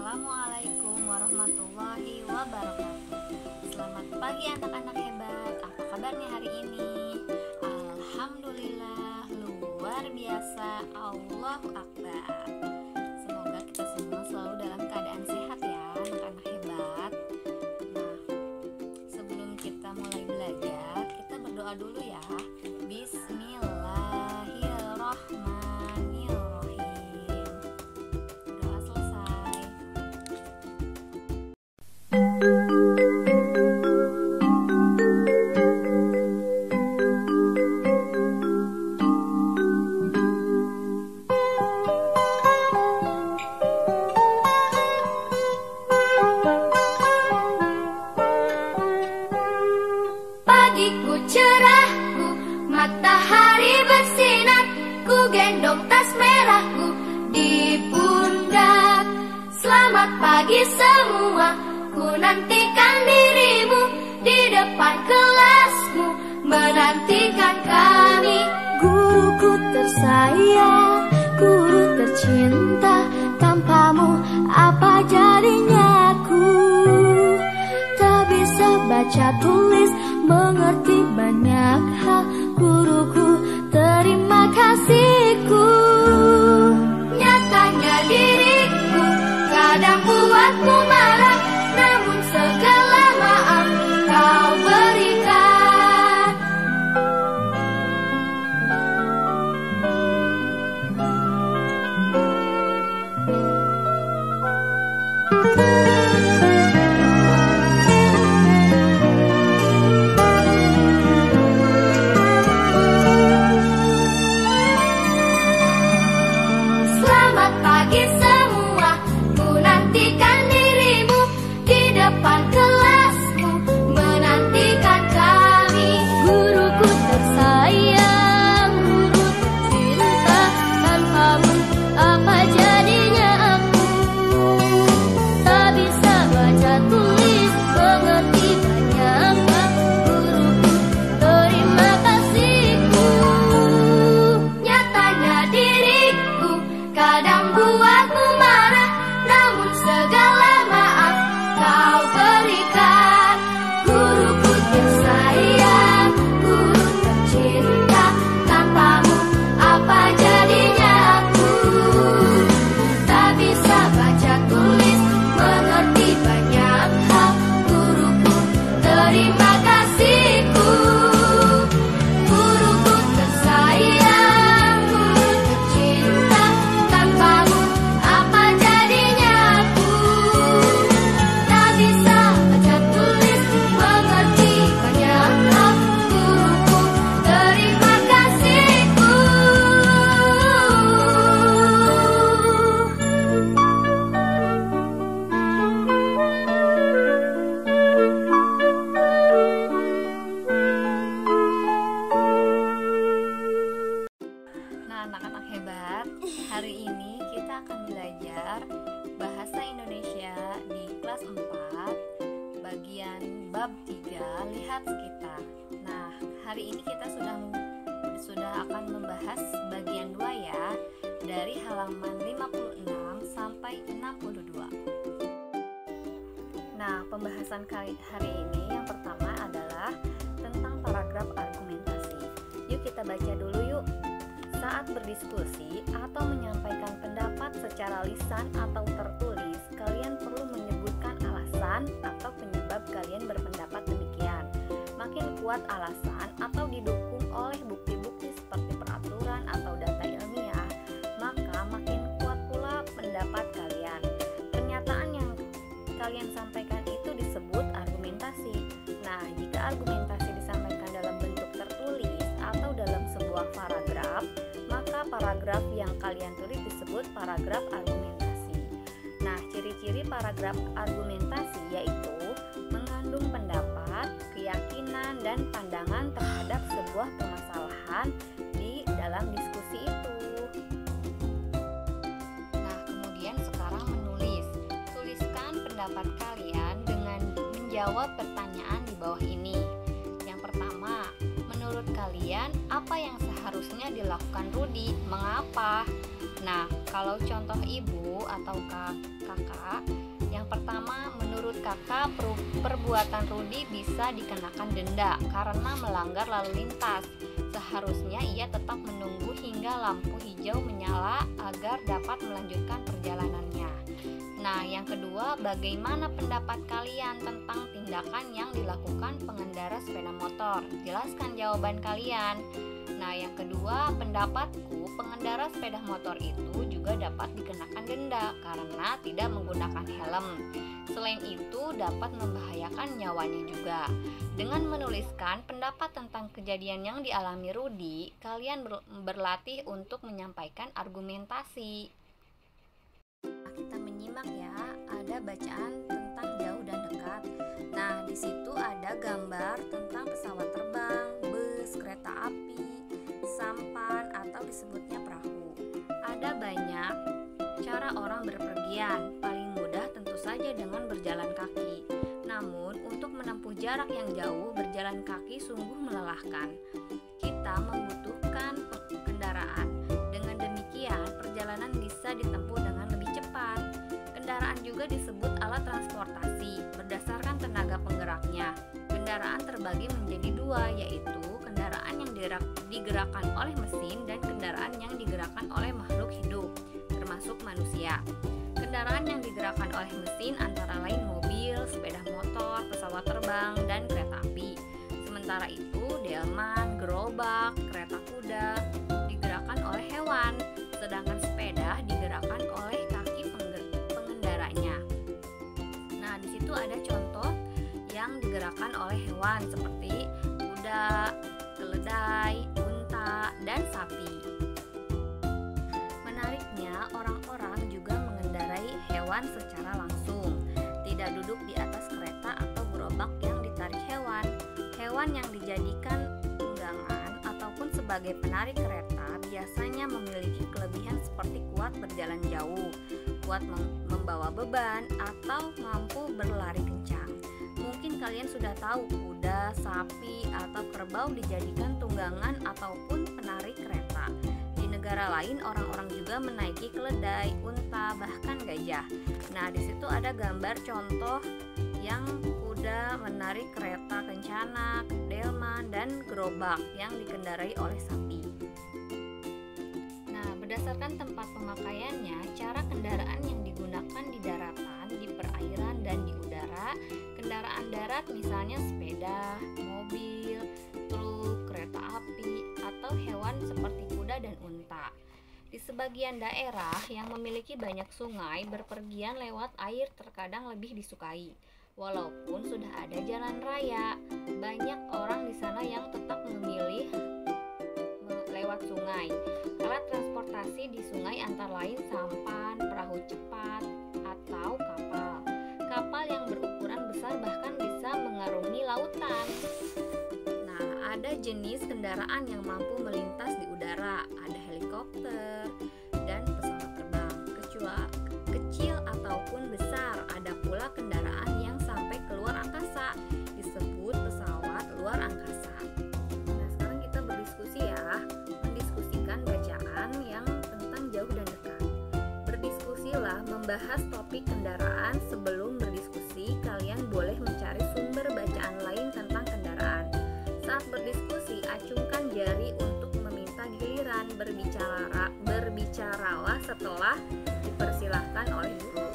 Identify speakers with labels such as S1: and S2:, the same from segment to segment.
S1: Assalamualaikum warahmatullahi wabarakatuh. Selamat pagi anak-anak hebat. Apa kabarnya hari ini? Alhamdulillah, luar biasa. Allahu Akbar. Semoga kita semua selalu dalam keadaan sehat ya anak-anak hebat. Nah, sebelum kita mulai belajar, kita berdoa dulu ya. Bismillahirrahmanirrahim. Doa selesai.
S2: Pagiku cerahku, matahari bersinar, ku gendong tas merahku di pundak. Selamat pagi semua, ku nantikan dirimu di depan kelasmu, menantikan kami. Guruku tersayang, guru tercinta, tanpamu apa jadinya aku? Tak bisa baca tulis, mengerti banyak hal. Guruku, terima kasihku. Nyatanya diriku kadang buatmu marah, namun segala maaf kau berikan. Selamat pagi semua, ku nantikan dirimu di depan kelasmu, menantikan kami. Guruku tersayang, guru tercinta, tanpamu apa jadinya aku? Tak bisa baca tulis, mengerti banyak hal. Guruku, terima kasihku. Nyatanya diriku kadang buatmu marah, namun segala maaf kau berikan. Guruku tersayang, guru tercinta, tanpamu apa jadinya aku? Tak bisa baca tulis, mengerti banyak hal. Guruku, terima kasihku. Guruku tersayang, guru tercinta, tanpamu apa jadinya aku? Tak bisa baca tulis, mengerti banyak hal. Guruku, terima kasihku.
S1: Nah, anak-anak hebat, hari ini kita akan belajar Bahasa Indonesia di kelas 4, bagian bab 3, lihat sekitar. Nah, hari ini kita sudah akan membahas bagian 2 ya, dari halaman 56 sampai 62. Nah, pembahasan hari ini yang pertama adalah tentang paragraf argumentasi. Yuk kita baca dulu yuk. Saat berdiskusi atau menyampaikan pendapat secara lisan atau tertulis, kalian perlu menyebutkan alasan atau penyebab kalian berpendapat demikian. Makin kuat alasan atau didukung oleh bukti-bukti seperti peraturan atau data ilmiah, maka makin kuat pula pendapat kalian. Pernyataan yang kalian sampaikan itu disebut argumentasi. Nah, jika argumentasi disampaikan dalam bentuk tertulis atau dalam sebuah paragraf, maka paragraf yang kalian tulis disebut paragraf argumentasi. Nah, ciri-ciri paragraf argumentasi yaitu mengandung pendapat, keyakinan, dan pandangan terhadap sebuah permasalahan di dalam diskusi itu. Nah, kemudian sekarang menulis. Tuliskan pendapat kalian dengan menjawab pertanyaan di bawah ini. Yang pertama, menurut kalian apa yang seharusnya dilakukan Rudi? Mengapa? Nah, kalau contoh ibu atau kakak kakak, perbuatan Rudi bisa dikenakan denda karena melanggar lalu lintas. Seharusnya ia tetap menunggu hingga lampu hijau menyala agar dapat melanjutkan perjalanannya. Nah, yang kedua, bagaimana pendapat kalian tentang tindakan yang dilakukan pengendara sepeda motor? Jelaskan jawaban kalian. Nah, yang kedua, pendapatku pengendara sepeda motor itu juga dapat dikenakan denda karena tidak menggunakan helm. Selain itu, dapat membahayakan nyawanya juga. Dengan menuliskan pendapat tentang kejadian yang dialami Rudi, kalian berlatih untuk menyampaikan argumentasi. Kita menyimak ya, ada bacaan tentang jauh dan dekat. Nah, di situ ada gambar tentang pesawat terbang, bus, kereta api, sampan atau disebutnya perahu. Ada banyak cara orang berpergian. Paling mudah tentu saja dengan berjalan kaki. Namun, untuk menempuh jarak yang jauh, berjalan kaki sungguh melelahkan. Kita membutuhkan kendaraan. Dengan demikian, perjalanan bisa ditempuh dengan lebih cepat. Kendaraan juga disebut alat transportasi berdasarkan tenaga penggeraknya. Kendaraan terbagi menjadi dua, yaitu kendaraan yang digerakkan oleh mesin dan kendaraan yang digerakkan oleh makhluk hidup, termasuk manusia. Kendaraan yang digerakkan oleh mesin antara lain mobil, sepeda motor, pesawat terbang, dan kereta api. Sementara itu, delman, gerobak, kereta kuda digerakkan oleh hewan, sedangkan sepeda digerakkan oleh kaki pengendaranya. Nah, di situ ada contoh yang digerakkan oleh hewan seperti kuda, keledai, unta, dan sapi. Menariknya, orang-orang juga mengendarai hewan secara langsung, tidak duduk di atas kereta atau gerobak yang ditarik hewan. Hewan yang dijadikan tunggangan ataupun sebagai penarik kereta biasanya memiliki kelebihan seperti kuat berjalan jauh, kuat membawa beban, atau mampu berlari kencang. Mungkin kalian sudah tahu kuda, sapi, atau kerbau dijadikan tunggangan ataupun penarik kereta. Di negara lain orang-orang juga menaiki keledai, unta, bahkan gajah. Nah, di situ ada gambar contoh yang kuda menarik kereta kencana, delman, dan gerobak yang dikendarai oleh sapi. Nah, berdasarkan tempat pemakaiannya, cara kendaraan yang digunakan di daratan, di perairan, dan di udara. Kendaraan darat misalnya sepeda, mobil, truk, kereta api, atau hewan seperti kuda dan unta. Di sebagian daerah yang memiliki banyak sungai, berpergian lewat air terkadang lebih disukai. Walaupun sudah ada jalan raya, banyak orang di sana yang tetap memilih lewat sungai. Alat transportasi di sungai antara lain sampan, perahu cepat, atau kapal. Kapal yang berukuran besar bahkan bisa mengarungi lautan. Nah, ada jenis kendaraan yang mampu melintas di udara, ada helikopter dan pesawat terbang, kecil ataupun besar. Ada pula kendaraan yang sampai keluar angkasa, disebut pesawat luar angkasa. Nah, sekarang kita berdiskusi ya, mendiskusikan bacaan yang tentang jauh dan dekat. Berdiskusilah membahas topik kendaraan. Sebelum berdiskusi, kalian boleh mencari sumber bacaan lain tentang kendaraan. Saat berdiskusi, acungkan jari untuk meminta giliran. Berbicaralah setelah dipersilahkan oleh guru.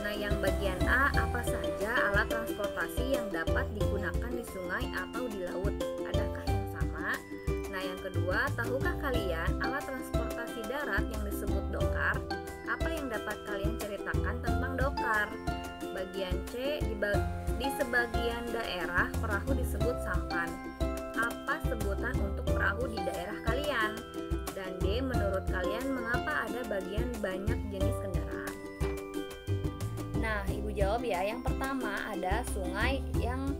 S1: Nah, yang bagian A, apa saja alat transportasi yang dapat digunakan di sungai atau di laut? Adakah yang sama? Nah, yang kedua, tahukah kalian alat transportasi darat yang disebut dokar? Apa yang dapat kalian ceritakan tentang dokar? Bagian C, di sebagian daerah perahu disebut sampan. Apa sebutan untuk perahu di daerah kalian? Dan D, menurut kalian mengapa ada bagian banyak jenis kendaraan? Nah, Ibu jawab ya. Yang pertama ada sungai yang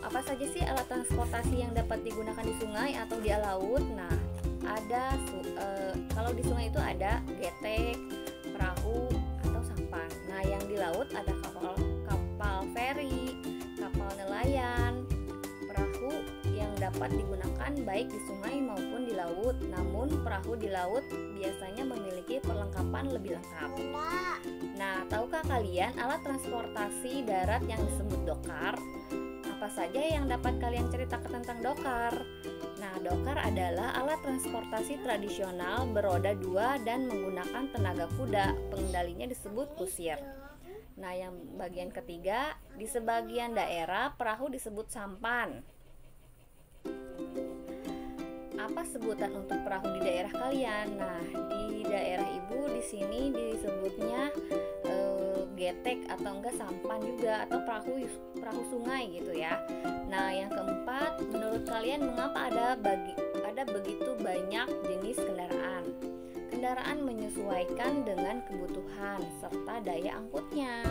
S1: apa saja sih alat transportasi yang dapat digunakan di sungai atau di laut? Nah, ada kalau di sungai itu ada getek, perahu atau sampan. Nah, yang di laut ada kapal feri, kapal nelayan, perahu yang dapat digunakan digunakan baik di sungai maupun di laut. Namun perahu di laut biasanya memiliki perlengkapan lebih lengkap. Nah, tahukah kalian alat transportasi darat yang disebut dokar? Apa saja yang dapat kalian ceritakan tentang dokar? Nah, dokar adalah alat transportasi tradisional beroda 2 dan menggunakan tenaga kuda. Pengendalinya disebut kusir. Nah, yang bagian ketiga, di sebagian daerah perahu disebut sampan. Apa sebutan untuk perahu di daerah kalian? Nah, di daerah Ibu di sini disebutnya getek atau enggak sampan juga, atau perahu sungai gitu ya. Nah, yang keempat, menurut kalian mengapa ada begitu banyak jenis kendaraan? Kendaraan menyesuaikan dengan kebutuhan serta daya angkutnya.